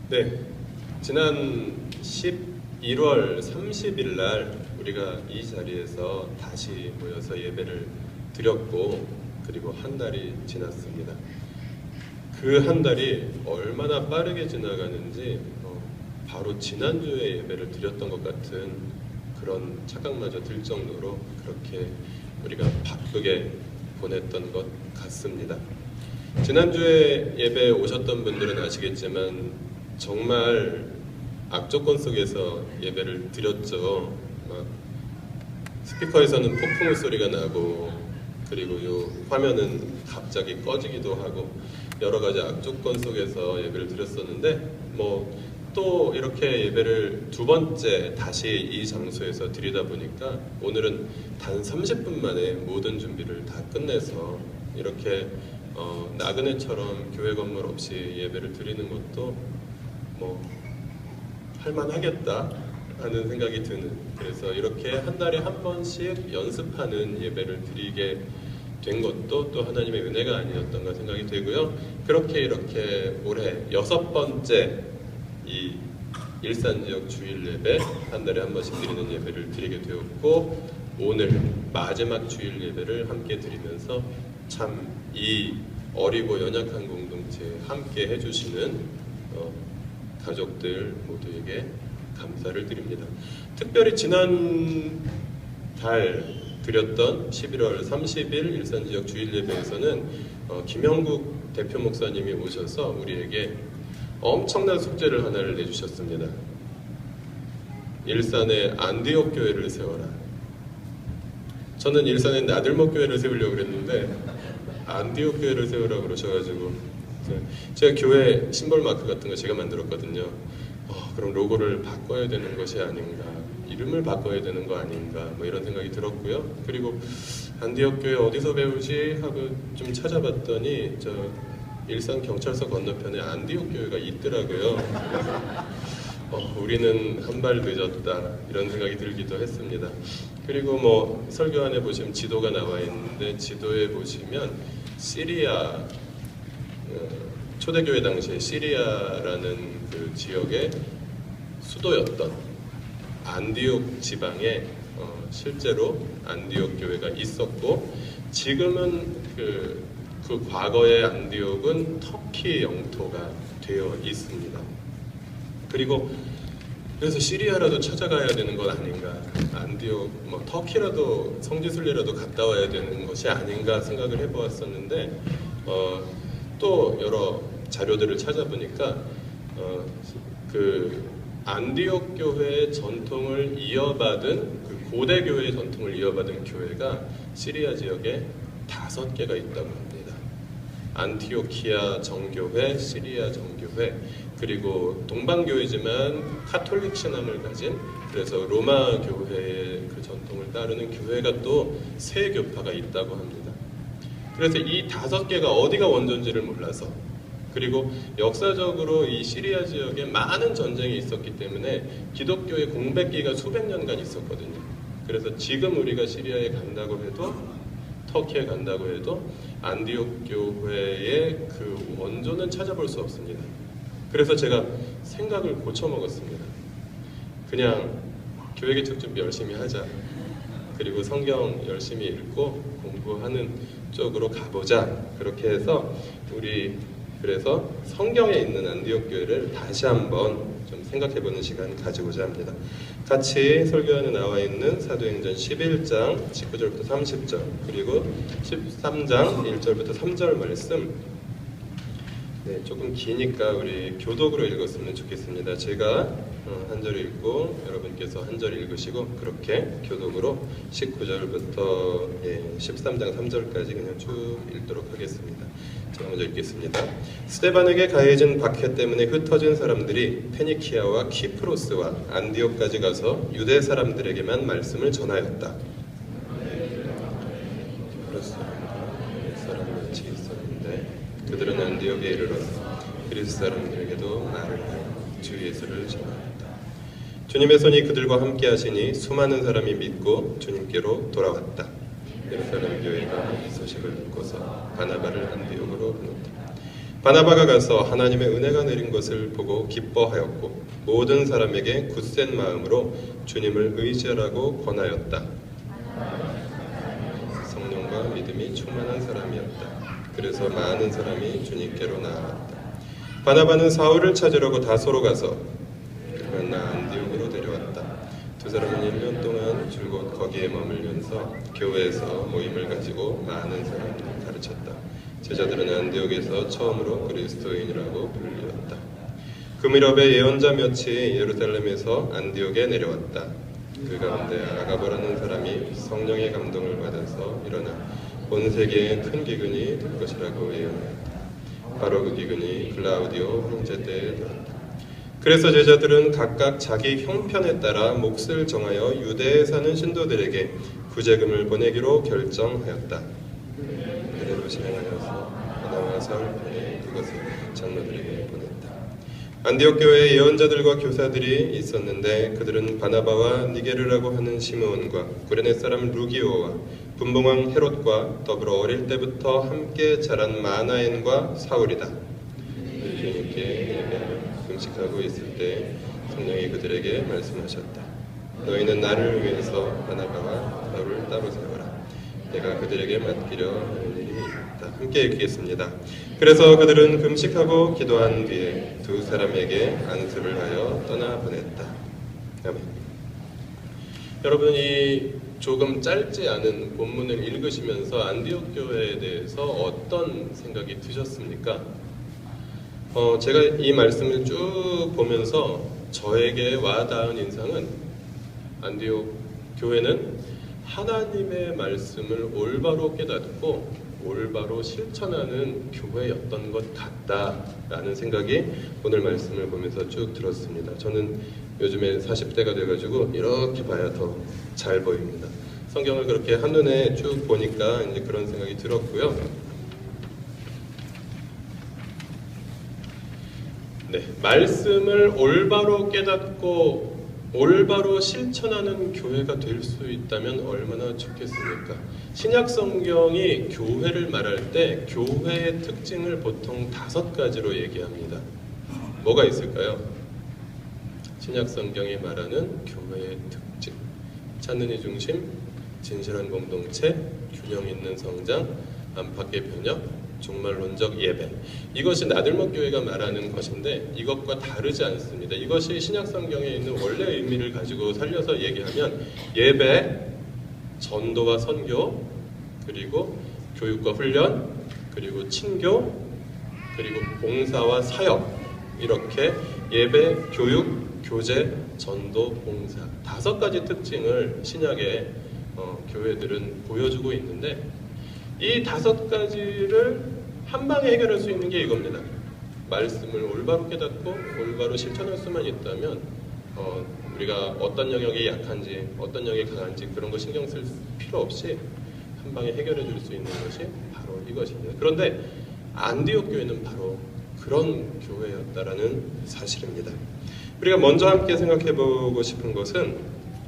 네, 지난 11월 30일 날 우리가 이 자리에서 다시 모여서 예배를 드렸고, 그리고 한 달이 지났습니다. 그 한 달이 얼마나 빠르게 지나가는지 바로 지난주에 예배를 드렸던 것 같은 그런 착각마저 들 정도로 그렇게 우리가 바쁘게 보냈던 것 같습니다. 지난주에 예배에 오셨던 분들은 아시겠지만 정말 악조건 속에서 예배를 드렸죠. 막 스피커에서는 폭풍 소리가 나고, 그리고 요 화면은 갑자기 꺼지기도 하고, 여러 가지 악조건 속에서 예배를 드렸었는데, 또 이렇게 예배를 두 번째 다시 이 장소에서 드리다 보니까 오늘은 단 30분 만에 모든 준비를 다 끝내서 이렇게 나그네처럼 교회 건물 없이 예배를 드리는 것도 할만하겠다 하는 생각이 드는, 그래서 이렇게 한 달에 한 번씩 연습하는 예배를 드리게 된 것도 또 하나님의 은혜가 아니었던가 생각이 되고요. 그렇게 이렇게 올해 6번째 이 일산지역 주일 예배, 한 달에 한 번씩 드리는 예배를 드리게 되었고, 오늘 마지막 주일 예배를 함께 드리면서 참 이 어리고 연약한 공동체에 함께 해주시는 가족들 모두에게 감사를 드립니다. 특별히 지난 달 드렸던 11월 30일 일산지역 주일 예배에서는 김영국 대표 목사님이 오셔서 우리에게 엄청난 숙제를 하나를 내주셨습니다. 일산에 안디옥 교회를 세워라. 저는 일산에 나들목 교회를 세우려고 그랬는데 안디옥 교회를 세우라고 그러셔가지고 제가 교회 심벌 마크 같은 거 제가 만들었거든요. 그럼 로고를 바꿔야 되는 것이 아닌가, 이름을 바꿔야 되는 거 아닌가, 이런 생각이 들었고요. 그리고 안디옥 교회 어디서 배우지 하고 좀 찾아봤더니 저 일산 경찰서 건너편에 안디옥 교회가 있더라고요. 우리는 한 발 늦었다 이런 생각이 들기도 했습니다. 그리고 설교안에 보시면 지도가 나와 있는데, 지도에 보시면 시리아, 초대교회 당시에 시리아라는 그 지역의 수도였던 안디옥 지방에 실제로 안디옥 교회가 있었고, 지금은 그 과거의 안디옥은 터키 영토가 되어 있습니다. 그래서 시리아라도 찾아가야 되는 건 아닌가, 안디옥, 터키라도 성지순례라도 갔다 와야 되는 것이 아닌가 생각을 해보았었는데, 또 여러 자료들을 찾아보니까 그 안디옥 교회의 전통을 이어받은, 그 고대 교회의 전통을 이어받은 교회가 시리아 지역에 5개가 있다고 합니다. 안티오키아 정교회, 시리아 정교회, 그리고 동방교회지만 카톨릭 신앙을 가진, 그래서 로마 교회의 그 전통을 따르는 교회가 또 3교파가 있다고 합니다. 그래서 이 5개가 어디가 원조인지를 몰라서, 그리고 역사적으로 이 시리아 지역에 많은 전쟁이 있었기 때문에 기독교의 공백기가 수백 년간 있었거든요. 그래서 지금 우리가 시리아에 간다고 해도, 터키에 간다고 해도 안디옥 교회의 그 원조는 찾아볼 수 없습니다. 그래서 제가 생각을 고쳐먹었습니다. 그냥 교회 개척 준비 열심히 하자, 그리고 성경 열심히 읽고 공부하는 쪽으로 가보자, 그렇게 해서 그래서 성경에 있는 안디옥 교회를 다시 한번 좀 생각해보는 시간 가지고자 합니다. 같이 설교안에 나와 있는 사도행전 11장 19절부터 30절, 그리고 13장 1절부터 3절 말씀, 조금 기니까 우리 교독으로 읽었으면 좋겠습니다. 제가 한 절 읽고 여러분께서 한 절 읽으시고, 그렇게 교독으로 19절부터 13장 3절까지 그냥 쭉 읽도록 하겠습니다. 제가 먼저 읽겠습니다. 스데반에게 가해진 박해 때문에 흩어진 사람들이 페니키아와 키프로스와 안디옥까지 가서 유대 사람들에게만 말씀을 전하였다. 사람같이 있었는데 그들은 안디옥에 이르러서 그리스 사람들에게도 말을 하여 주 예수를 전하였다. 주님의 손이 그들과 함께 하시니 수많은 사람이 믿고 주님께로 돌아왔다. 예루살렘 교회가 이 소식을 듣고서 바나바를 안디옥으로 보냈다. 바나바가 가서 하나님의 은혜가 내린 것을 보고 기뻐하였고 모든 사람에게 굳센 마음으로 주님을 의지하라고 권하였다. 성령과 믿음이 충만한 사람이었다. 그래서 많은 사람이 주님께로 나아갔다. 바나바는 사울을 찾으려고 다소로 가서 그를 만나 안디옥으로 데려왔다. 두 사람은 1년 동안 줄곧 거기에 머물면서 교회에서 모임을 가지고 많은 사람을 가르쳤다. 제자들은 안디옥에서 처음으로 그리스도인이라고 불리었다. 그 무렵에 예언자 몇이 예루살렘에서 안디옥에 내려왔다. 그 가운데 아가보라는 사람이 성령의 감동을 받아서 일어나 온 세계에 큰 기근이 될 것이라고 예언하였다. 바로 그 기근이 글라우디오 황제 때에 들었다. 그래서 제자들은 각각 자기 형편에 따라 몫을 정하여 유대에 사는 신도들에게 구제금을 보내기로 결정하였다. 그대로 실행하여서 바나바와 사울 편에 이것을 장로들에게 보냈다. 안디옥 교회에 예언자들과 교사들이 있었는데 그들은 바나바와 니게르라고 하는 시므온과 구레네 사람 루기오와 분봉왕 헤롯과 더불어 어릴 때부터 함께 자란 마나엔과 사울이다. 주님께 예배하며 금식하고 있을 때 성령이 그들에게 말씀하셨다. 너희는 나를 위해서 바나바와 사울을 따로 세워라. 내가 그들에게 맡기려 하는 일이 있다. 함께 읽겠습니다. 그래서 그들은 금식하고 기도한 뒤에 두 사람에게 안수를 하여 떠나보냈다. 아멘. 여러분, 이 조금 짧지 않은 본문을 읽으시면서 안디옥 교회에 대해서 어떤 생각이 드셨습니까? 제가 이 말씀을 쭉 보면서 저에게 와닿은 인상은 안디옥 교회는 하나님의 말씀을 올바로 깨닫고 올바로 실천하는 교회였던 것 같다라는 생각이 오늘 말씀을 보면서 쭉 들었습니다. 저는 요즘에 40대가 돼가지고 이렇게 봐야 더 잘 보입니다. 성경을 그렇게 한눈에 쭉 보니까 이제 그런 생각이 들었고요. 네, 말씀을 올바로 깨닫고 올바로 실천하는 교회가 될 수 있다면 얼마나 좋겠습니까? 신약 성경이 교회를 말할 때 교회의 특징을 보통 5가지로 얘기합니다. 뭐가 있을까요? 신약 성경이 말하는 교회의 특징: 찾는 이 중심, 진실한 공동체, 균형 있는 성장, 안팎의 변혁, 종말론적 예배. 이것이 나들목 교회가 말하는 것인데 이것과 다르지 않습니다. 이것이 신약 성경에 있는 원래 의미를 가지고 살려서 얘기하면 예배, 전도와 선교, 그리고 교육과 훈련, 그리고 친교, 그리고 봉사와 사역, 이렇게 예배, 교육, 교제, 전도, 봉사 5가지 특징을 신약의 교회들은 보여주고 있는데 이 5가지를 한 방에 해결할 수 있는 게 이겁니다. 말씀을 올바로 깨닫고 올바로 실천할 수만 있다면 우리가 어떤 영역이 약한지 어떤 영역이 강한지 그런 거 신경 쓸 필요 없이 한 방에 해결해 줄 수 있는 것이 바로 이것입니다. 그런데 안디옥 교회는 바로 그런 교회였다라는 사실입니다. 우리가 먼저 함께 생각해 보고 싶은 것은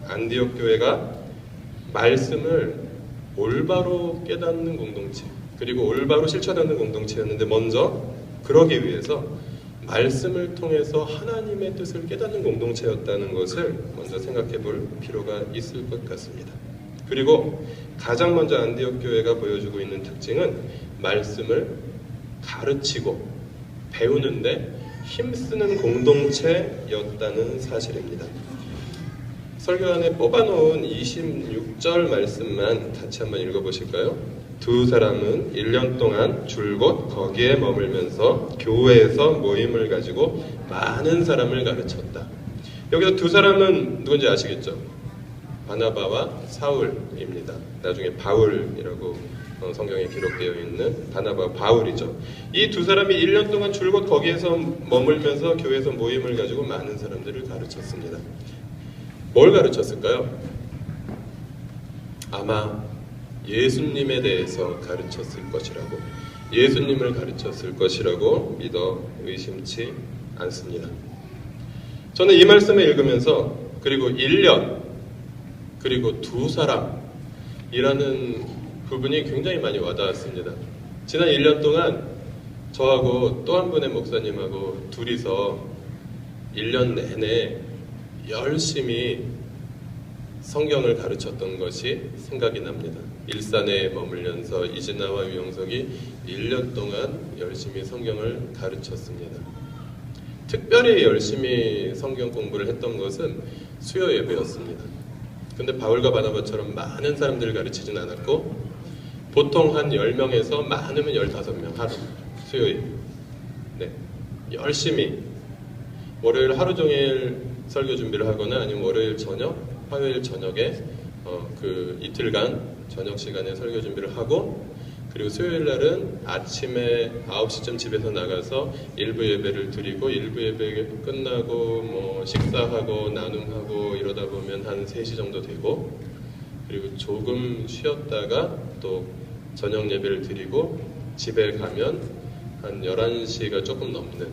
안디옥 교회가 말씀을 올바로 깨닫는 공동체, 그리고 올바로 실천하는 공동체였는데 먼저 그러기 위해서 말씀을 통해서 하나님의 뜻을 깨닫는 공동체였다는 것을 먼저 생각해 볼 필요가 있을 것 같습니다. 그리고 가장 먼저 안디옥 교회가 보여주고 있는 특징은 말씀을 가르치고 배우는데 힘쓰는 공동체였다는 사실입니다. 설교 안에 뽑아놓은 26절 말씀만 같이 한번 읽어보실까요? 두 사람은 1년 동안 줄곧 거기에 머물면서 교회에서 모임을 가지고 많은 사람을 가르쳤다. 여기서 두 사람은 누군지 아시겠죠? 바나바와 사울입니다. 나중에 바울이라고 성경에 기록되어 있는 바나바와 바울이죠. 이 두 사람이 1년 동안 줄곧 거기에서 머물면서 교회에서 모임을 가지고 많은 사람들을 가르쳤습니다. 뭘 가르쳤을까요? 아마 예수님에 대해서 가르쳤을 것이라고, 예수님을 가르쳤을 것이라고 믿어 의심치 않습니다. 저는 이 말씀을 읽으면서 그리고 1년 그리고 두 사람이라는 부분이 굉장히 많이 와닿았습니다. 지난 1년 동안 저하고 또 한 분의 목사님하고 둘이서 1년 내내 열심히 성경을 가르쳤던 것이 생각이 납니다. 일산에 머물면서 이진아와 유영석이 1년 동안 열심히 성경을 가르쳤습니다. 특별히 열심히 성경 공부를 했던 것은 수요 예배였습니다. 근데 바울과 바나바처럼 많은 사람들을 가르치진 않았고 보통 한 10명에서 많으면 15명 하루 수요일. 네, 열심히 월요일 하루 종일 설교 준비를 하거나 아니면 월요일 저녁, 화요일 저녁에 그 이틀간 저녁 시간에 설교 준비를 하고 그리고 수요일 날은 아침에 9시쯤 집에서 나가서 일부 예배를 드리고 일부 예배 끝나고 뭐 식사하고 나눔하고 이러다 보면 한 3시 정도 되고 그리고 조금 쉬었다가 또 저녁 예배를 드리고 집에 가면 한 11시가 조금 넘는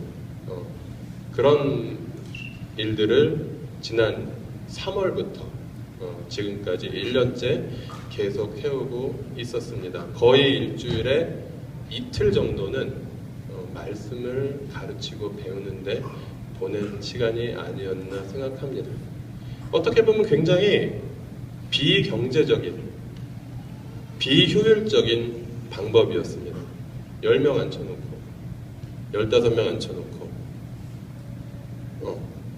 그런 일들을 지난 3월부터 지금까지 1년째 계속 해오고 있었습니다. 거의 일주일에 이틀 정도는 말씀을 가르치고 배우는데 보낸 시간이 아니었나 생각합니다. 어떻게 보면 굉장히 비경제적인, 비효율적인 방법이었습니다. 10명 앉혀놓고 15명 앉혀놓고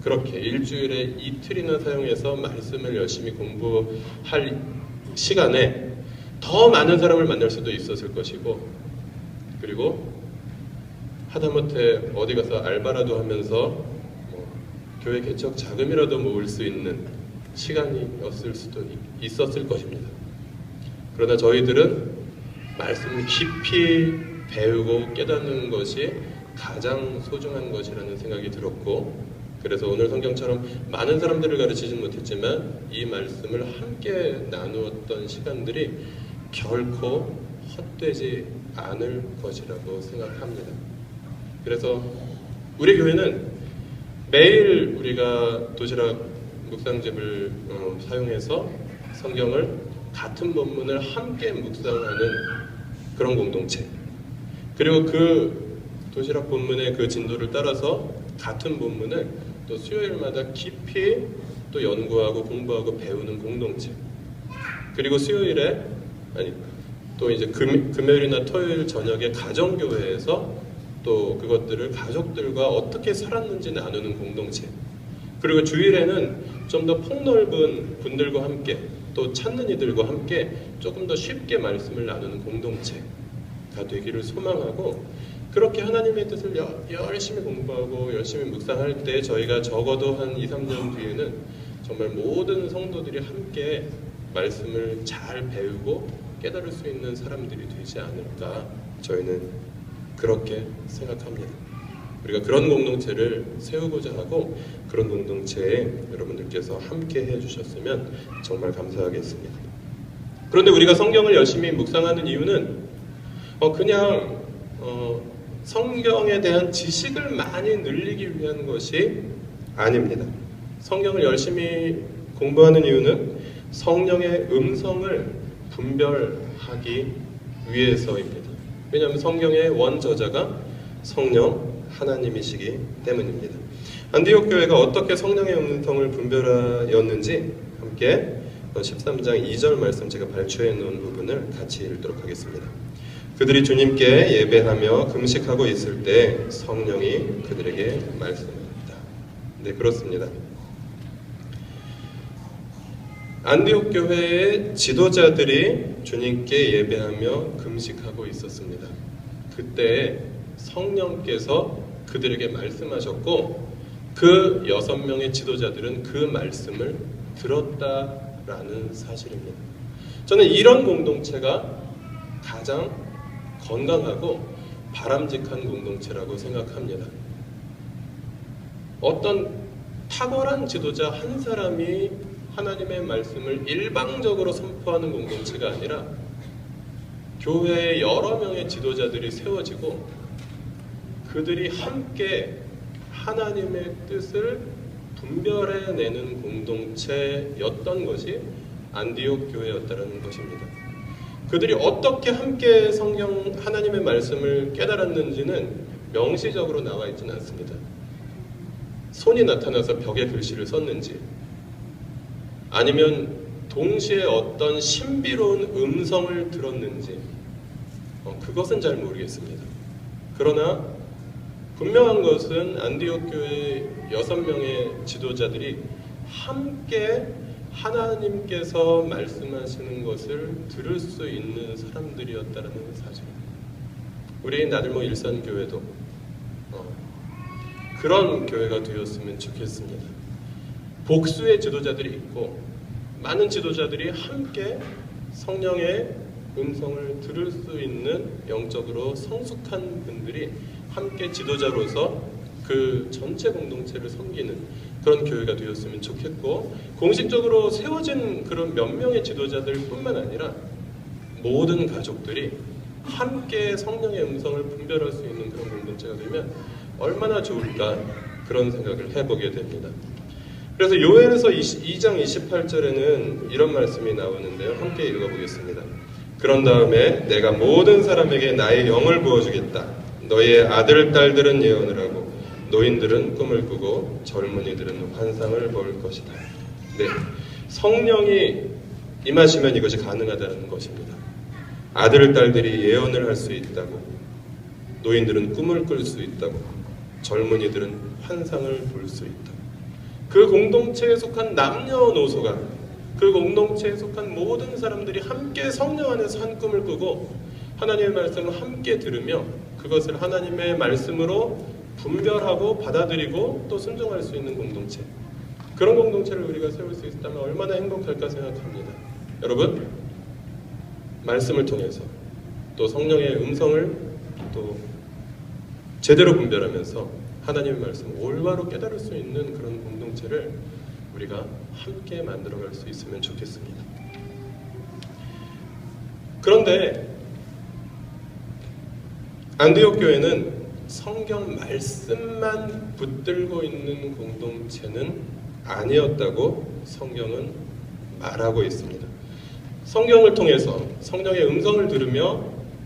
그렇게 일주일에 이틀이나 사용해서 말씀을 열심히 공부할 시간에 더 많은 사람을 만날 수도 있었을 것이고 그리고 하다못해 어디 가서 알바라도 하면서 교회 개척 자금이라도 모을 수 있는 시간이었을 수도 있었을 것입니다. 그러나 저희들은 말씀을 깊이 배우고 깨닫는 것이 가장 소중한 것이라는 생각이 들었고 그래서 오늘 성경처럼 많은 사람들을 가르치진 못했지만 이 말씀을 함께 나누었던 시간들이 결코 헛되지 않을 것이라고 생각합니다. 그래서 우리 교회는 매일 우리가 도시락 묵상집을 사용해서 성경을 같은 본문을 함께 묵상하는 그런 공동체 그리고 그 도시락 본문의 그 진도를 따라서 같은 본문을 또 수요일마다 깊이 또 연구하고 공부하고 배우는 공동체 그리고 수요일에 또 이제 금요일이나 토요일 저녁에 가정교회에서 또 그것들을 가족들과 어떻게 살았는지 나누는 공동체 그리고 주일에는 좀 더 폭넓은 분들과 함께 또 찾는 이들과 함께 조금 더 쉽게 말씀을 나누는 공동체가 되기를 소망하고 그렇게 하나님의 뜻을 열심히 공부하고 열심히 묵상할 때 저희가 적어도 한 2, 3년 뒤에는 정말 모든 성도들이 함께 말씀을 잘 배우고 깨달을 수 있는 사람들이 되지 않을까 저희는 그렇게 생각합니다. 우리가 그런 공동체를 세우고자 하고 그런 공동체에 여러분들께서 함께 해주셨으면 정말 감사하겠습니다. 그런데 우리가 성경을 열심히 묵상하는 이유는 그냥 성경에 대한 지식을 많이 늘리기 위한 것이 아닙니다. 성경을 열심히 공부하는 이유는 성령의 음성을 분별하기 위해서입니다. 왜냐하면 성경의 원저자가 성령 하나님이시기 때문입니다. 안디옥 교회가 어떻게 성령의 음성을 분별하였는지 함께 13장 2절 말씀 제가 발췌해 놓은 부분을 같이 읽도록 하겠습니다. 그들이 주님께 예배하며 금식하고 있을 때 성령이 그들에게 말씀합니다. 네, 그렇습니다. 안디옥 교회의 지도자들이 주님께 예배하며 금식하고 있었습니다. 그때 성령께서 그들에게 말씀하셨고 그 6명의 지도자들은 그 말씀을 들었다라는 사실입니다. 저는 이런 공동체가 가장 건강하고 바람직한 공동체라고 생각합니다. 어떤 탁월한 지도자 한 사람이 하나님의 말씀을 일방적으로 선포하는 공동체가 아니라 교회에 여러 명의 지도자들이 세워지고 그들이 함께 하나님의 뜻을 분별해내는 공동체였던 것이 안디옥 교회였다는 것입니다. 그들이 어떻게 함께 성경 하나님의 말씀을 깨달았는지는 명시적으로 나와 있지는 않습니다. 손이 나타나서 벽에 글씨를 썼는지 아니면 동시에 어떤 신비로운 음성을 들었는지 그것은 잘 모르겠습니다. 그러나 분명한 것은 안디옥 교회 6명의 지도자들이 함께 하나님께서 말씀하시는 것을 들을 수 있는 사람들이었다는 사실. 우리 나들모 일산교회도 그런 교회가 되었으면 좋겠습니다. 복수의 지도자들이 있고 많은 지도자들이 함께 성령의 음성을 들을 수 있는 영적으로 성숙한 분들이 함께 지도자로서 그 전체 공동체를 섬기는 그런 교회가 되었으면 좋겠고, 공식적으로 세워진 그런 몇 명의 지도자들 뿐만 아니라 모든 가족들이 함께 성령의 음성을 분별할 수 있는 그런 공동체가 되면 얼마나 좋을까, 그런 생각을 해보게 됩니다. 그래서 요엘에서 2장 28절에는 이런 말씀이 나오는데요. 함께 읽어보겠습니다. 그런 다음에 내가 모든 사람에게 나의 영을 부어주겠다. 너희의 아들, 딸들은 예언을 하고 노인들은 꿈을 꾸고 젊은이들은 환상을 볼 것이다. 네, 성령이 임하시면 이것이 가능하다는 것입니다. 아들, 딸들이 예언을 할 수 있다고, 노인들은 꿈을 꿀 수 있다고, 젊은이들은 환상을 볼 수 있다고. 그 공동체에 속한 남녀노소가, 그 공동체에 속한 모든 사람들이 함께 성령 안에서 한 꿈을 꾸고 하나님의 말씀을 함께 들으며 그것을 하나님의 말씀으로 분별하고 받아들이고 또 순종할 수 있는 공동체, 그런 공동체를 우리가 세울 수 있다면 얼마나 행복할까 생각합니다. 여러분, 말씀을 통해서 또 성령의 음성을 또 제대로 분별하면서 하나님의 말씀을 올바로 깨달을 수 있는 그런 공동체를 우리가 함께 만들어갈 수 있으면 좋겠습니다. 그런데 안디옥 교회는 성경 말씀만 붙들고 있는 공동체는 아니었다고 성경은 말하고 있습니다. 성경을 통해서 성령의 음성을 들으며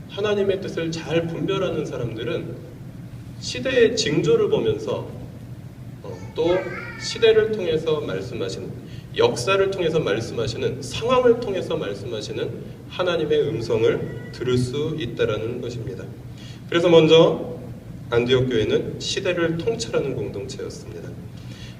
하나님의 뜻을 잘 분별하는 사람들은 시대의 징조를 보면서 또 시대를 통해서 말씀하시는, 역사를 통해서 말씀하시는, 상황을 통해서 말씀하시는 하나님의 음성을 들을 수 있다는 것입니다. 그래서 먼저 안디옥 교회는 시대를 통찰하는 공동체였습니다.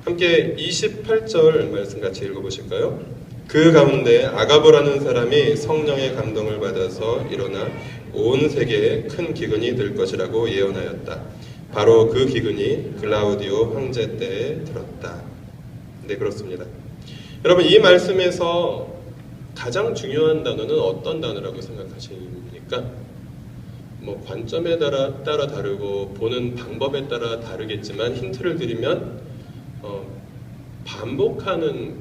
함께 28절 말씀 같이 읽어보실까요? 그 가운데 아가보라는 사람이 성령의 감동을 받아서 일어나 온 세계에 큰 기근이 들 것이라고 예언하였다. 바로 그 기근이 글라우디오 황제 때에 들었다. 네, 그렇습니다. 여러분, 이 말씀에서 가장 중요한 단어는 어떤 단어라고 생각하십니까? 관점에 따라 다르고 보는 방법에 따라 다르겠지만 힌트를 드리면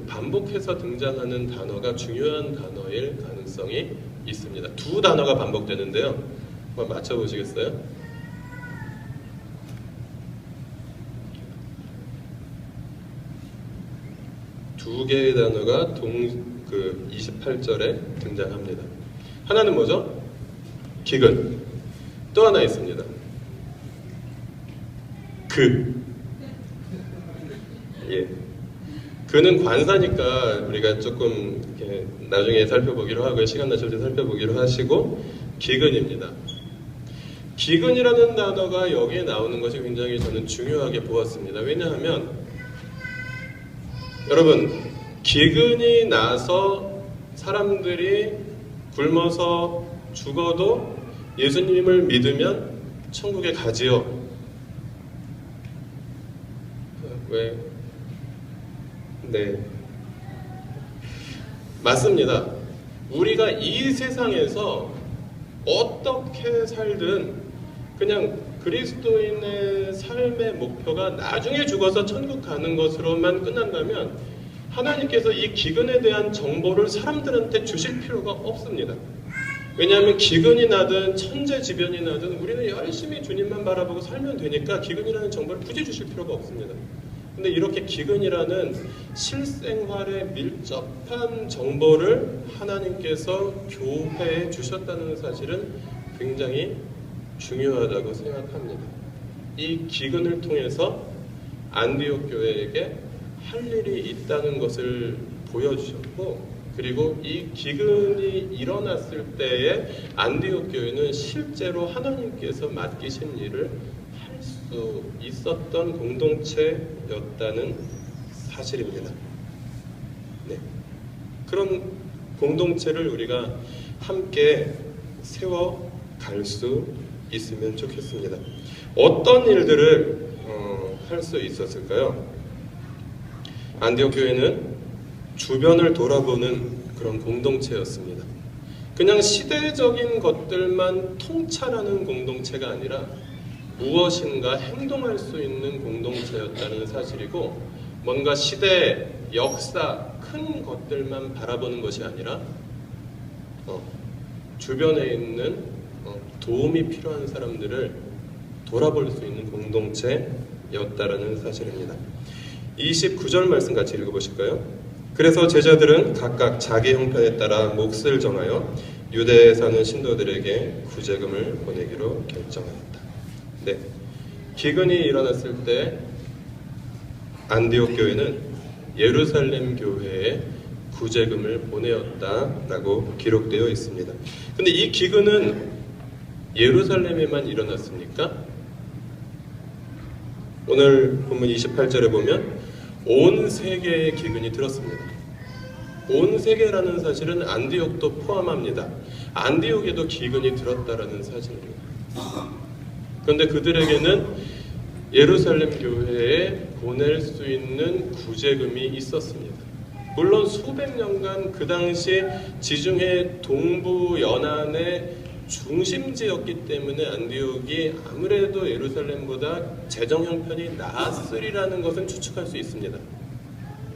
반복해서 등장하는 단어가 중요한 단어일 가능성이 있습니다. 두 단어가 반복되는데요. 한번 맞춰보시겠어요? 두 개의 단어가 28절에 등장합니다. 하나는 뭐죠? 기근. 또 하나 있습니다. 예. 그는 관사니까 우리가 조금 이렇게 나중에 살펴보기로 하고요. 시간 나실 때 살펴보기로 하시고, 기근입니다. 기근이라는 단어가 여기에 나오는 것이 굉장히 저는 중요하게 보았습니다. 왜냐하면 여러분, 기근이 나서 사람들이 굶어서 죽어도 예수님을 믿으면 천국에 가지요. 왜? 네, 맞습니다. 우리가 이 세상에서 어떻게 살든 그냥 그리스도인의 삶의 목표가 나중에 죽어서 천국 가는 것으로만 끝난다면 하나님께서 이 기근에 대한 정보를 사람들한테 주실 필요가 없습니다. 왜냐하면 기근이 나든 천재지변이 나든 우리는 열심히 주님만 바라보고 살면 되니까 기근이라는 정보를 굳이 주실 필요가 없습니다. 근데 이렇게 기근이라는 실생활에 밀접한 정보를 하나님께서 교회에 주셨다는 사실은 굉장히 중요하다고 생각합니다. 이 기근을 통해서 안디옥 교회에게 할 일이 있다는 것을 보여주셨고, 그리고 이 기근이 일어났을 때에 안디옥 교회는 실제로 하나님께서 맡기신 일을 할 수 있었던 공동체였다는 사실입니다. 네. 그런 공동체를 우리가 함께 세워갈 수 있으면 좋겠습니다. 어떤 일들을 할 수 있었을까요? 안디옥 교회는 주변을 돌아보는 그런 공동체였습니다. 그냥 시대적인 것들만 통찰하는 공동체가 아니라 무엇인가 행동할 수 있는 공동체였다는 사실이고, 뭔가 시대, 역사, 큰 것들만 바라보는 것이 아니라 주변에 있는 도움이 필요한 사람들을 돌아볼 수 있는 공동체였다라는 사실입니다. 29절 말씀 같이 읽어보실까요? 그래서 제자들은 각각 자기 형편에 따라 몫을 정하여 유대에 사는 신도들에게 구제금을 보내기로 결정하였다. 네, 기근이 일어났을 때 안디옥 교회는 예루살렘 교회에 구제금을 보내었다라고 기록되어 있습니다. 근데 이 기근은 예루살렘에만 일어났습니까? 오늘 본문 28절에 보면 온 세계의 기근이 들었습니다. 온 세계라는 사실은 안디옥도 포함합니다. 안디옥에도 기근이 들었다라는 사실입니다. 그런데 그들에게는 예루살렘 교회에 보낼 수 있는 구제금이 있었습니다. 물론 수백 년간 그 당시 지중해 동부 연안의 중심지였기 때문에 안디옥이 아무래도 예루살렘보다 재정 형편이 나았으리라는 것은 추측할 수 있습니다.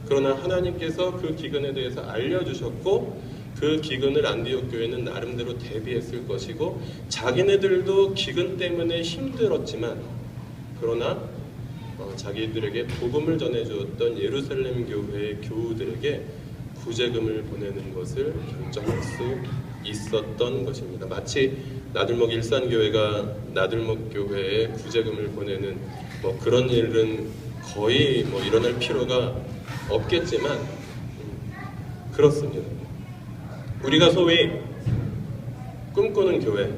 그러나 하나님께서 그 기근에 대해서 알려주셨고, 그 기근을 안디옥 교회는 나름대로 대비했을 것이고, 자기네들도 기근 때문에 힘들었지만 그러나 자기들에게 복음을 전해주었던 예루살렘 교회의 교우들에게 구제금을 보내는 것을 결정할 수 있었던 것입니다. 마치 나들목 일산교회가 나들목 교회에 구제금을 보내는 그런 일은 거의 일어날 필요가 없겠지만 그렇습니다. 우리가 소위 꿈꾸는 교회,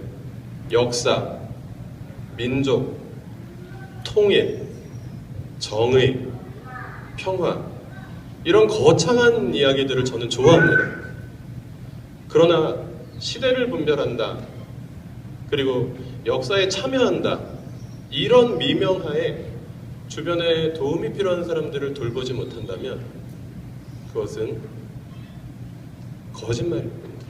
역사, 민족, 통일, 정의, 평화, 이런 거창한 이야기들을 저는 좋아합니다. 그러나 시대를 분별한다, 그리고 역사에 참여한다, 이런 미명하에 주변에 도움이 필요한 사람들을 돌보지 못한다면 그것은 거짓말일 뿐입니다.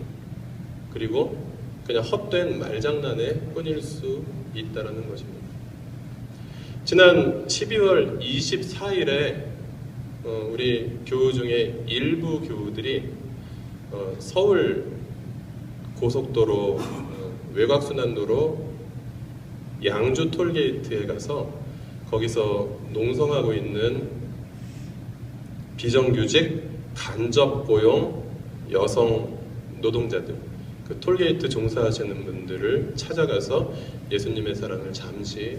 그리고 그냥 헛된 말장난에 뿐일 수 있다는 것입니다. 지난 12월 24일에 우리 교우 중에 일부 교우들이 서울 고속도로 외곽순환도로 양주 톨게이트에 가서 거기서 농성하고 있는 비정규직 간접 고용 여성 노동자들, 그 톨게이트 종사하시는 분들을 찾아가서 예수님의 사랑을 잠시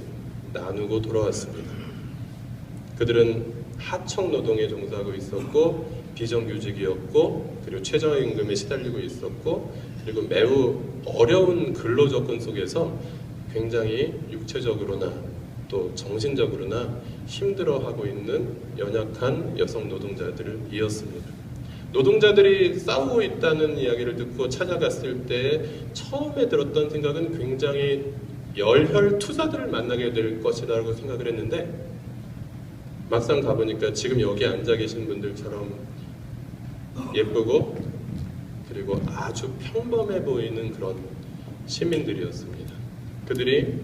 나누고 돌아왔습니다. 그들은 하청 노동에 종사하고 있었고 비정규직이었고, 그리고 최저임금에 시달리고 있었고, 그리고 매우 어려운 근로 조건 속에서 굉장히 육체적으로나 또 정신적으로나 힘들어하고 있는 연약한 여성 노동자들이었습니다. 노동자들이 싸우고 있다는 이야기를 듣고 찾아갔을 때 처음에 들었던 생각은 굉장히 열혈투사들을 만나게 될 것이라고 생각을 했는데, 막상 가보니까 지금 여기 앉아 계신 분들처럼 예쁘고 그리고 아주 평범해 보이는 그런 시민들이었습니다. 그들이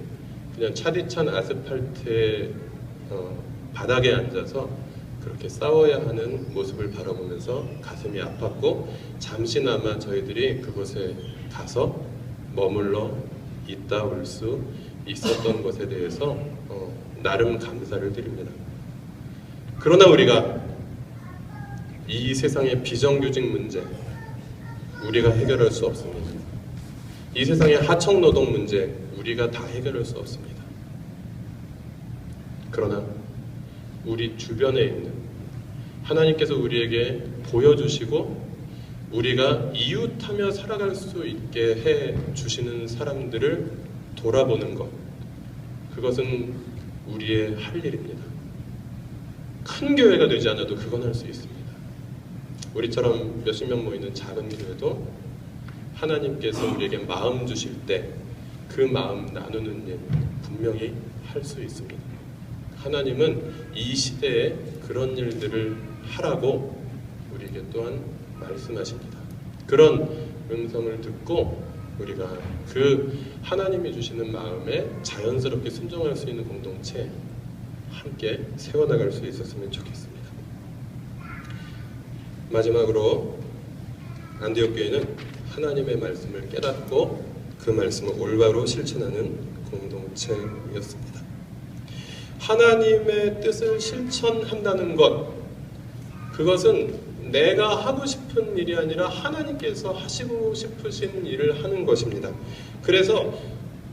그냥 차디찬 아스팔트의 바닥에 앉아서 그렇게 싸워야 하는 모습을 바라보면서 가슴이 아팠고, 잠시나마 저희들이 그곳에 가서 머물러 있다 올 수 있었던 것에 대해서 나름 감사를 드립니다. 그러나 우리가 이 세상의 비정규직 문제 우리가 해결할 수 없습니다. 이 세상의 하청노동 문제 우리가 다 해결할 수 없습니다. 그러나 우리 주변에 있는 하나님께서 우리에게 보여주시고 우리가 이웃하며 살아갈 수 있게 해 주시는 사람들을 돌아보는 것, 그것은 우리의 할 일입니다. 큰 교회가 되지 않아도 그건 할 수 있습니다. 우리처럼 몇십 명 모이는 작은 교회도 하나님께서 우리에게 마음 주실 때 그 마음 나누는 일 분명히 할 수 있습니다. 하나님은 이 시대에 그런 일들을 하라고 우리에게 또한 말씀하십니다. 그런 음성을 듣고 우리가 그 하나님이 주시는 마음에 자연스럽게 순종할 수 있는 공동체 함께 세워나갈 수 있었으면 좋겠습니다. 마지막으로 안디옥 교회는 하나님의 말씀을 깨닫고 그 말씀을 올바로 실천하는 공동체였습니다. 하나님의 뜻을 실천한다는 것, 그것은 내가 하고 싶은 일이 아니라 하나님께서 하시고 싶으신 일을 하는 것입니다. 그래서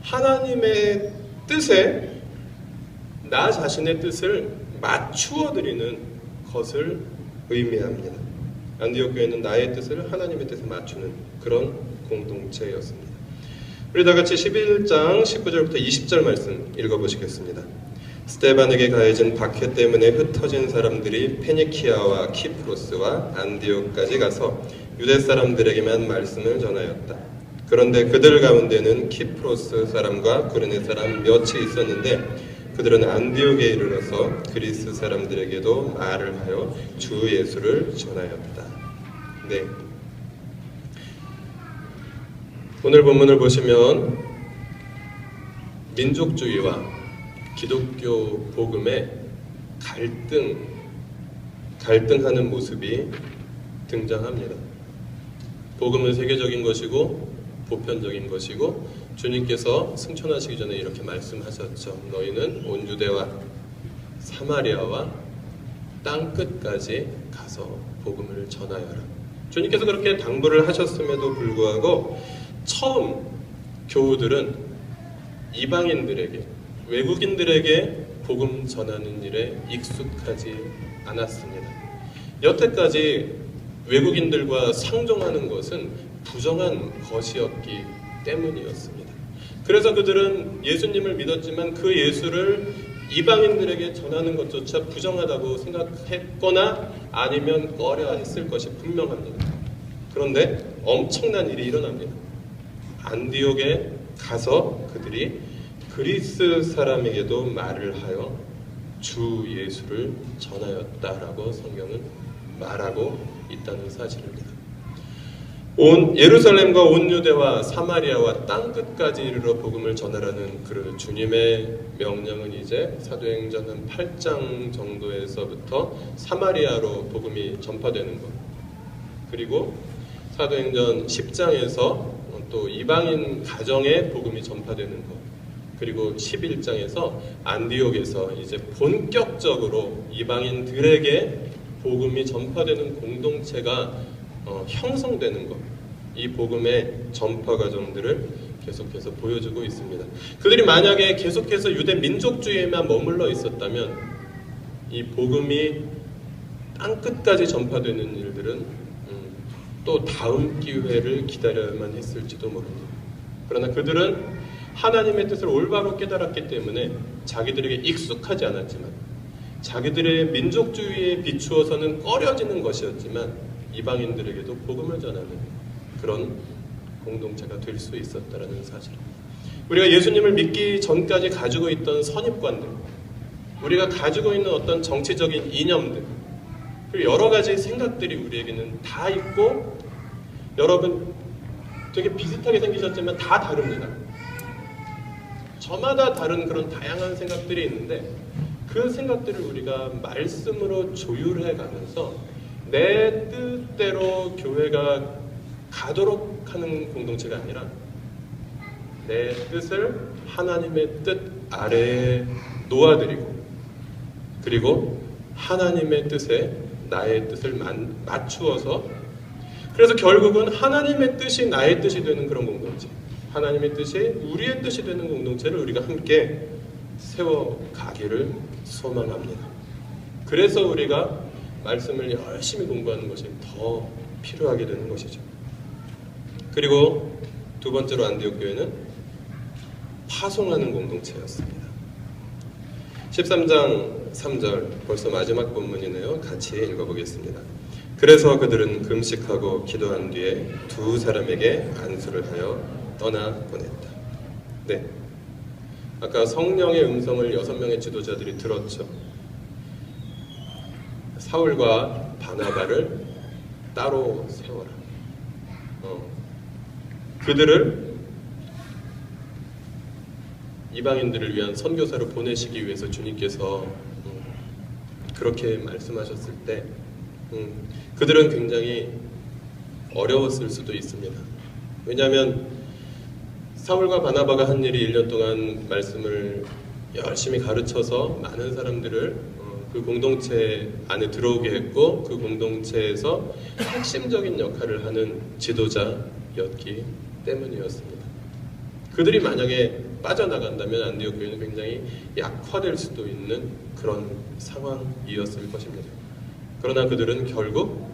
하나님의 뜻에 나 자신의 뜻을 맞추어 드리는 것을 의미합니다. 안디옥 교회는 나의 뜻을 하나님의 뜻에 맞추는 그런 공동체였습니다. 우리 다 같이 11장 19절부터 20절 말씀 읽어보시겠습니다. 스데반에게 가해진 박해 때문에 흩어진 사람들이 페니키아와 키프로스와 안디옥까지 가서 유대 사람들에게만 말씀을 전하였다. 그런데 그들 가운데는 키프로스 사람과 구레네 사람 몇이 있었는데 그들은 안디옥에 이르러서 그리스 사람들에게도 말을 하여 주 예수를 전하였다. 네. 오늘 본문을 보시면 민족주의와 기독교 복음의 갈등하는 모습이 등장합니다. 복음은 세계적인 것이고 보편적인 것이고 주님께서 승천하시기 전에 이렇게 말씀하셨죠. 너희는 온 유대와 사마리아와 땅끝까지 가서 복음을 전하여라. 주님께서 그렇게 당부를 하셨음에도 불구하고 처음 교우들은 이방인들에게, 외국인들에게 복음 전하는 일에 익숙하지 않았습니다. 여태까지 외국인들과 상종하는 것은 부정한 것이었기 때문이었습니다. 그래서 그들은 예수님을 믿었지만 그 예수를 이방인들에게 전하는 것조차 부정하다고 생각했거나 아니면 꺼려 했을 것이 분명합니다. 그런데 엄청난 일이 일어납니다. 안디옥에 가서 그들이 그리스 사람에게도 말을 하여 주 예수를 전하였다라고 성경은 말하고 있다는 사실입니다. 온 예루살렘과 온 유대와 사마리아와 땅끝까지 이르러 복음을 전하라는 그 주님의 명령은 이제 사도행전 한 8장 정도에서부터 사마리아로 복음이 전파되는 것, 그리고 사도행전 10장에서 또 이방인 가정에 복음이 전파되는 것, 그리고 11장에서 안디옥에서 이제 본격적으로 이방인들에게 복음이 전파되는 공동체가 형성되는 것, 이 복음의 전파 과정들을 계속해서 보여주고 있습니다. 그들이 만약에 계속해서 유대 민족주의에만 머물러 있었다면 이 복음이 땅끝까지 전파되는 일들은 또 다음 기회를 기다려야만 했을지도 모릅니다. 그러나 그들은 하나님의 뜻을 올바로 깨달았기 때문에 자기들에게 익숙하지 않았지만, 자기들의 민족주의에 비추어서는 꺼려지는 것이었지만 이방인들에게도 복음을 전하는 그런 공동체가 될 수 있었다는 사실입니다. 우리가 예수님을 믿기 전까지 가지고 있던 선입관들, 우리가 가지고 있는 어떤 정치적인 이념들, 그리고 여러 가지 생각들이 우리에게는 다 있고, 여러분 되게 비슷하게 생기셨지만 다 다릅니다. 저마다 다른 그런 다양한 생각들이 있는데 그 생각들을 우리가 말씀으로 조율해 가면서 내 뜻대로 교회가 가도록 하는 공동체가 아니라 내 뜻을 하나님의 뜻 아래에 놓아드리고, 그리고 하나님의 뜻에 나의 뜻을 맞추어서, 그래서 결국은 하나님의 뜻이 나의 뜻이 되는 그런 공동체, 하나님의 뜻이 우리의 뜻이 되는 공동체를 우리가 함께 세워가기를 소망합니다. 그래서 우리가 말씀을 열심히 공부하는 것이 더 필요하게 되는 것이죠. 그리고 두 번째로 안디옥 교회는 파송하는 공동체였습니다. 13장 3절, 벌써 마지막 본문이네요. 같이 읽어보겠습니다. 그래서 그들은 금식하고 기도한 뒤에 두 사람에게 안수를 하여 떠나 보냈다. 네, 아까 성령의 음성을 6명의 지도자들이 들었죠. 사울과 바나바를 따로 세워라. 그들을 이방인들을 위한 선교사로 보내시기 위해서 주님께서 그렇게 말씀하셨을 때 그들은 굉장히 어려웠을 수도 있습니다. 왜냐하면 사울과 바나바가 한 일이 1년 동안 말씀을 열심히 가르쳐서 많은 사람들을 그 공동체 안에 들어오게 했고, 그 공동체에서 핵심적인 역할을 하는 지도자였기 때문이었습니다. 그들이 만약에 빠져나간다면 안디옥 교회는 굉장히 약화될 수도 있는 그런 상황이었을 것입니다. 그러나 그들은 결국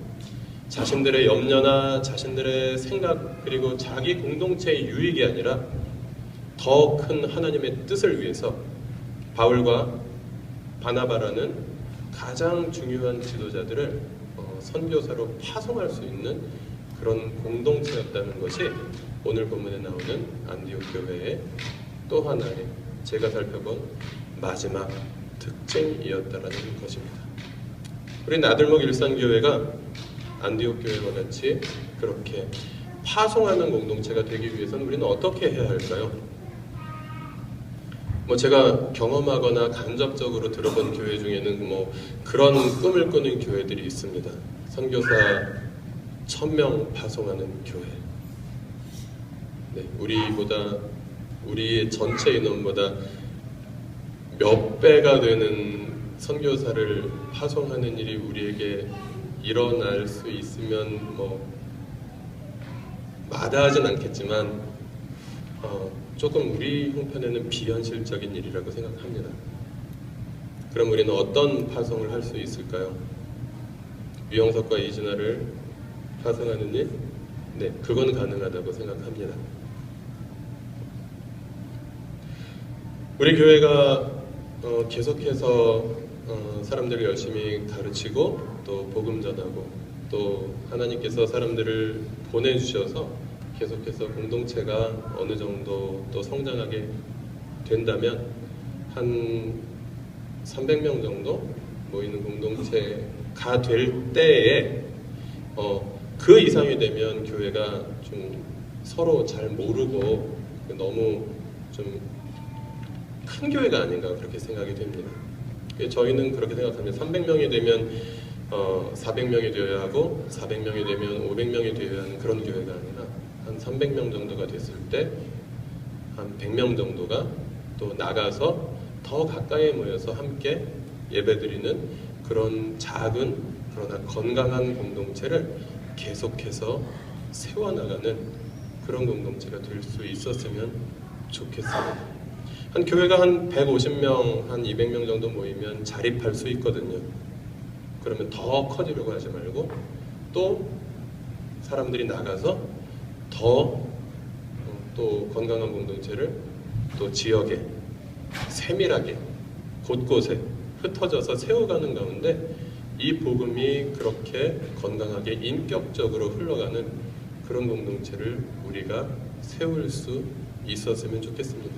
자신들의 염려나 자신들의 생각, 그리고 자기 공동체의 유익이 아니라 더 큰 하나님의 뜻을 위해서 바울과 바나바라는 가장 중요한 지도자들을 선교사로 파송할 수 있는 그런 공동체였다는 것이 오늘 본문에 나오는 안디옥 교회의 또 하나의 제가 살펴본 마지막 특징이었다라는 것입니다. 우리 나들목 일산교회가 안디옥 교회와 같이 그렇게 파송하는 공동체가 되기 위해서는 우리는 어떻게 해야 할까요? 제가 경험하거나 간접적으로 들어본 교회 중에는 그런 꿈을 꾸는 교회들이 있습니다. 선교사 1000명 파송하는 교회. 네, 우리의 전체 인원보다 몇 배가 되는 선교사를 파송하는 일이 우리에게 일어날 수 있으면 마다하진 않겠지만 조금 우리 형편에는 비현실적인 일이라고 생각합니다. 그럼 우리는 어떤 파송을 할 수 있을까요? 유영석과 이진아를 파송하는 일? 네, 그건 가능하다고 생각합니다. 우리 교회가 계속해서 사람들을 열심히 가르치고 또 복음 전하고 또 하나님께서 사람들을 보내주셔서 계속해서 공동체가 어느 정도 또 성장하게 된다면 한 300명 정도 모이는 공동체가 될 때에 그 이상이 되면 교회가 좀 서로 잘 모르고 너무 좀 큰 교회가 아닌가 그렇게 생각이 됩니다. 저희는 그렇게 생각합니다. 300명이 되면 400명이 되어야 하고 400명이 되면 500명이 되어야 하는 그런 교회가 아니라 한 300명 정도가 됐을 때 한 100명 정도가 또 나가서 더 가까이 모여서 함께 예배드리는 그런 작은 그러나 건강한 공동체를 계속해서 세워나가는 그런 공동체가 될 수 있었으면 좋겠습니다. 한 교회가 한 150명, 한 200명 정도 모이면 자립할 수 있거든요. 그러면 더 커지려고 하지 말고 또 사람들이 나가서 더 또 건강한 공동체를 또 지역에 세밀하게 곳곳에 흩어져서 세워가는 가운데 이 복음이 그렇게 건강하게 인격적으로 흘러가는 그런 공동체를 우리가 세울 수 있었으면 좋겠습니다.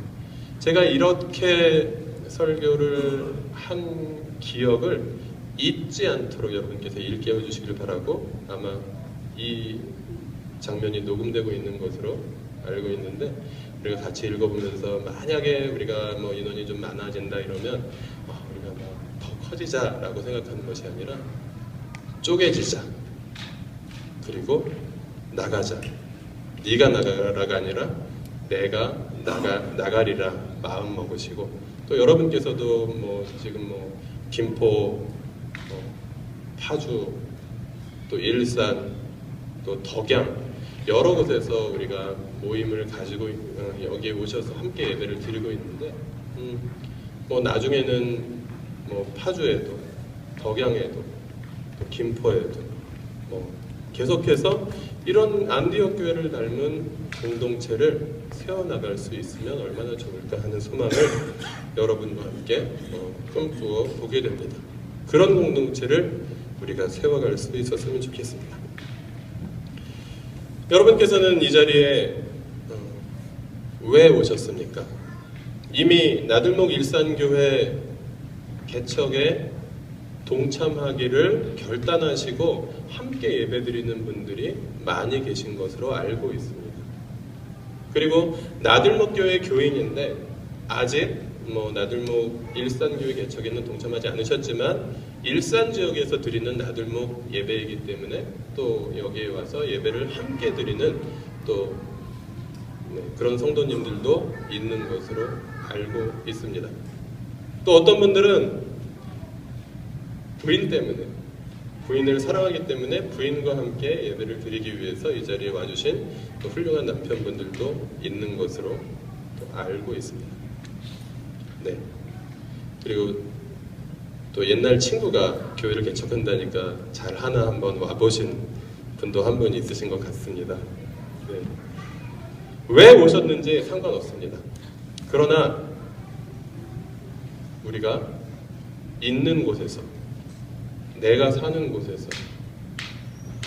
제가 이렇게 설교를 한 기억을 잊지 않도록 여러분께서 일깨워 주시길 바라고, 아마 이 장면이 녹음되고 있는 것으로 알고 있는데 우리가 같이 읽어보면서 만약에 우리가 인원이 좀 많아진다 이러면 우리가 더 커지자라고 생각하는 것이 아니라 쪼개지자, 그리고 나가자. 네가 나가라가 아니라 내가 나가리라 마음 먹으시고, 또 여러분께서도 지금 김포 파주, 또 일산, 또 덕양 여러 곳에서 우리가 모임을 가지고 여기에 오셔서 함께 예배를 드리고 있는데 뭐 나중에는 뭐 파주에도 덕양에도 또 김포에도 뭐 계속해서 이런 안디옥 교회를 닮은 공동체를 세워나갈 수 있으면 얼마나 좋을까 하는 소망을 여러분과 함께 꿈꾸어 보게 됩니다. 그런 공동체를 우리가 세워갈 수 있었으면 좋겠습니다. 여러분께서는 이 자리에 왜 오셨습니까? 이미 나들목 일산교회 개척에 동참하기를 결단하시고 함께 예배드리는 분들이 많이 계신 것으로 알고 있습니다. 그리고 나들목 교회 교인인데 아직 나들목 일산교회 개척에는 동참하지 않으셨지만 일산 지역에서 드리는 나들목 예배이기 때문에 또 여기에 와서 예배를 함께 드리는 또 그런 성도님들도 있는 것으로 알고 있습니다. 또 어떤 분들은 부인 때문에, 부인을 사랑하기 때문에 부인과 함께 예배를 드리기 위해서 이 자리에 와주신 또 훌륭한 남편분들도 있는 것으로 또 알고 있습니다. 네. 그리고 또 옛날 친구가 교회를 개척한다니까 잘 하나 한번 와보신 분도 한 분 있으신 것 같습니다. 네. 왜 오셨는지 상관없습니다. 그러나 우리가 있는 곳에서, 내가 사는 곳에서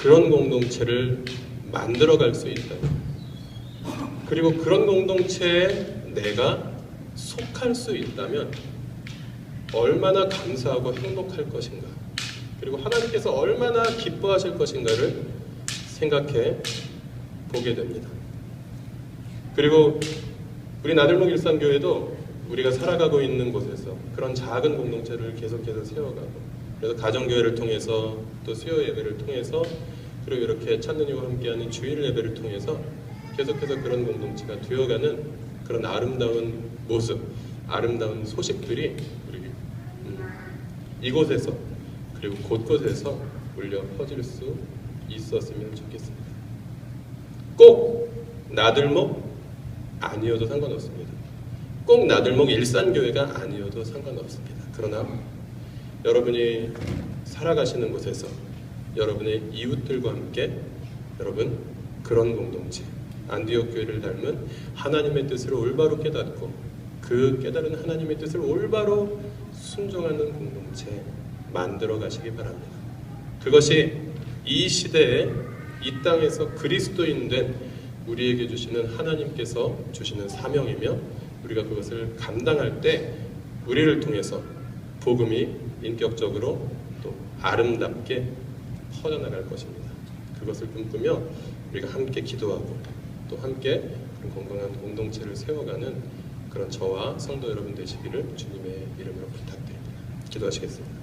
그런 공동체를 만들어갈 수 있다면, 그리고 그런 공동체에 내가 속할 수 있다면 얼마나 감사하고 행복할 것인가, 그리고 하나님께서 얼마나 기뻐하실 것인가를 생각해 보게 됩니다. 그리고 우리 나들목 일산교회도 우리가 살아가고 있는 곳에서 그런 작은 공동체를 계속해서 세워가고, 그래서 가정교회를 통해서 또 수요 예배를 통해서, 그리고 이렇게 찾는 이와 함께하는 주일 예배를 통해서 계속해서 그런 공동체가 되어가는 그런 아름다운 모습, 아름다운 소식들이 우리 이곳에서 그리고 곳곳에서 울려 퍼질 수 있었으면 좋겠습니다. 꼭 나들목 아니어도 상관없습니다. 꼭 나들목 일산교회가 아니어도 상관없습니다. 그러나 여러분이 살아가시는 곳에서 여러분의 이웃들과 함께 여러분 그런 공동체, 안디옥 교회를 닮은 하나님의 뜻을 올바로 깨닫고 그 깨달은 하나님의 뜻을 올바로 순종하는 공동체 만들어 가시기 바랍니다. 그것이 이 시대에 이 땅에서 그리스도인 된 우리에게 주시는 하나님께서 주시는 사명이며, 우리가 그것을 감당할 때 우리를 통해서 복음이 인격적으로 또 아름답게 퍼져나갈 것입니다. 그것을 꿈꾸며 우리가 함께 기도하고 또 함께 건강한 공동체를 세워가는 그런 저와 성도 여러분 되시기를 주님의 이름으로 부탁드립니다. 기도하시겠습니다.